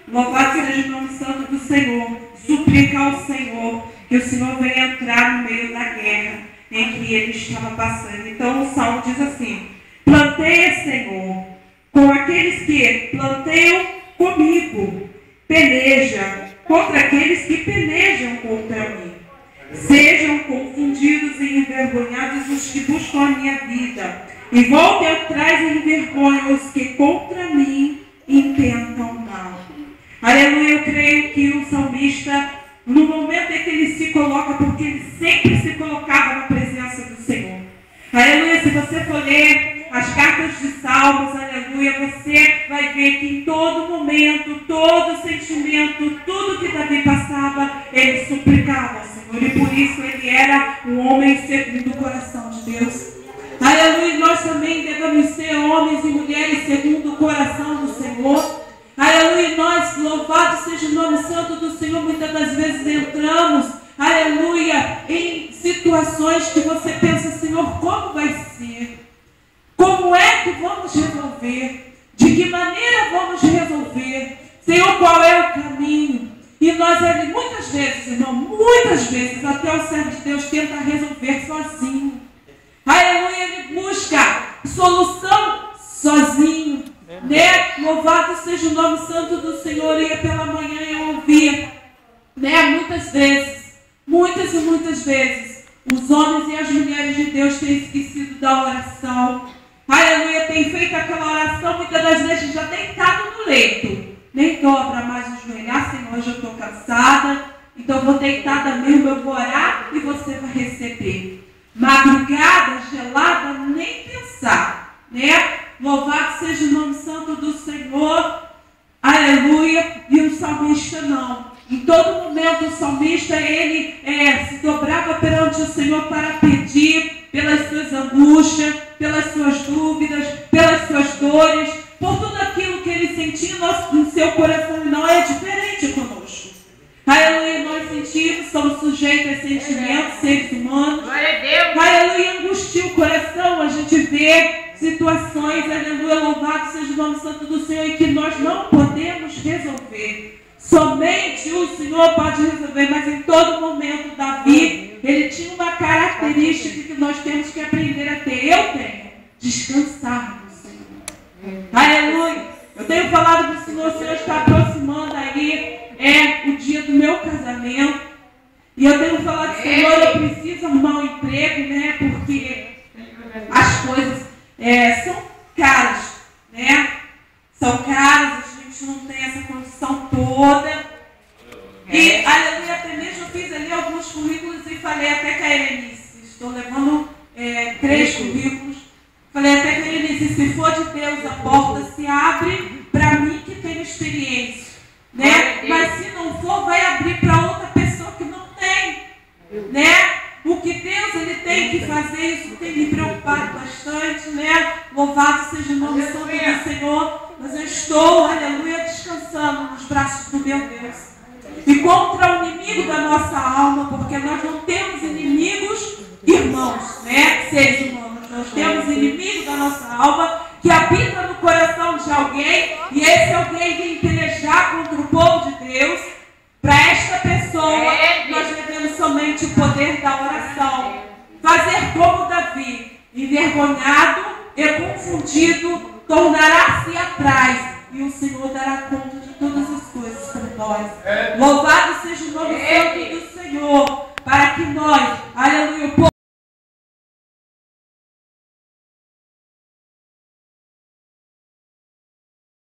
Louvado seja o nome santo do Senhor. Suplica ao Senhor que o Senhor venha entrar no meio da guerra em que ele estava passando. Então o Salmo diz assim: planteia, Senhor, com aqueles que planteiam comigo. Peleja contra aqueles que pelejam contra mim. Sejam confundidos e envergonhados os que buscam a minha vida, e voltem atrás em vergonha os que contra mim intentam mal. Aleluia, eu creio que o salmista, no momento em que ele se coloca, porque ele sempre se colocava na presença do Senhor. Aleluia, se você for ler as cartas de Salmos, aleluia, você vai ver que em todo momento, todo sentimento, tudo que Davi passava, ele suplicava ao Senhor. E por isso ele era um homem segundo o coração de Deus. Aleluia, e nós também devemos ser homens e mulheres segundo o coração do Senhor. Aleluia, nós, louvado seja o nome santo do Senhor, muitas das vezes entramos, aleluia, em situações que você pensa, Senhor, como vai ser? Como é que vamos resolver? De que maneira vamos resolver? Senhor, qual é o caminho? E nós, muitas vezes, irmão, muitas vezes, até o servo de Deus tenta resolver sozinho. Aleluia, ele busca solução sozinho. Né? Louvado seja o nome santo do Senhor. E pela manhã eu ouvia, né? Muitas e muitas vezes, os homens e as mulheres de Deus têm esquecido da oração. Aleluia, tem feito aquela oração muitas das vezes já deitado no leito. Nem dobra mais o joelhar, Senhor, hoje eu estou cansada, então vou deitada mesmo, eu vou orar e você vai receber. Madrugada, gelada, nem pensar, né? Louvado seja o nome santo do Senhor, aleluia. E o salmista não. Em todo momento o salmista, ele se dobrava perante o Senhor para pedir pelas suas angústias, pelas suas dúvidas, pelas suas dores, por tudo aquilo que ele sentia no seu coração. E não é diferente conosco. Aleluia, nós sentimos, somos sujeitos a sentimentos, seres humanos. Aleluia, angustia o coração, a gente vê situações, aleluia, louvado seja o nome santo do Senhor, e que nós não podemos resolver. Somente o Senhor pode resolver, mas em todo momento, Davi, ele tinha uma característica que nós temos que aprender a ter. Eu tenho, descansar no Senhor. Aleluia. Eu tenho falado para o Senhor está aproximando aí, o dia do meu casamento, e eu tenho falado, Senhor, eu preciso arrumar um emprego, né, porque as coisas são caras, né? São caras, a gente não tem essa condição toda. E, aleluia, até mesmo eu fiz ali alguns currículos e falei até com a Helenice, estou levando 3 currículos. Falei até com a Helenice, se for de Deus, a porta se abre para mim que tenho experiência, né? Mas se não for, vai abrir para outra pessoa que não tem, né? O que Deus ele tem que fazer, isso tem me preocupado bastante, né? Louvado seja o nome santo do Senhor. Mas eu estou, aleluia, descansando nos braços do meu Deus. E contra o inimigo da nossa alma, porque nós não temos inimigos, irmãos, né? Seres humanos. Nós temos inimigo da nossa alma que habita no coração de alguém, e esse alguém vem pelejar contra o povo de Deus. Para esta pessoa, nós devemos somente o poder da oração. Fazer como Davi, envergonhado e confundido, tornará-se atrás, e o Senhor dará conta de todas as coisas por nós. Louvado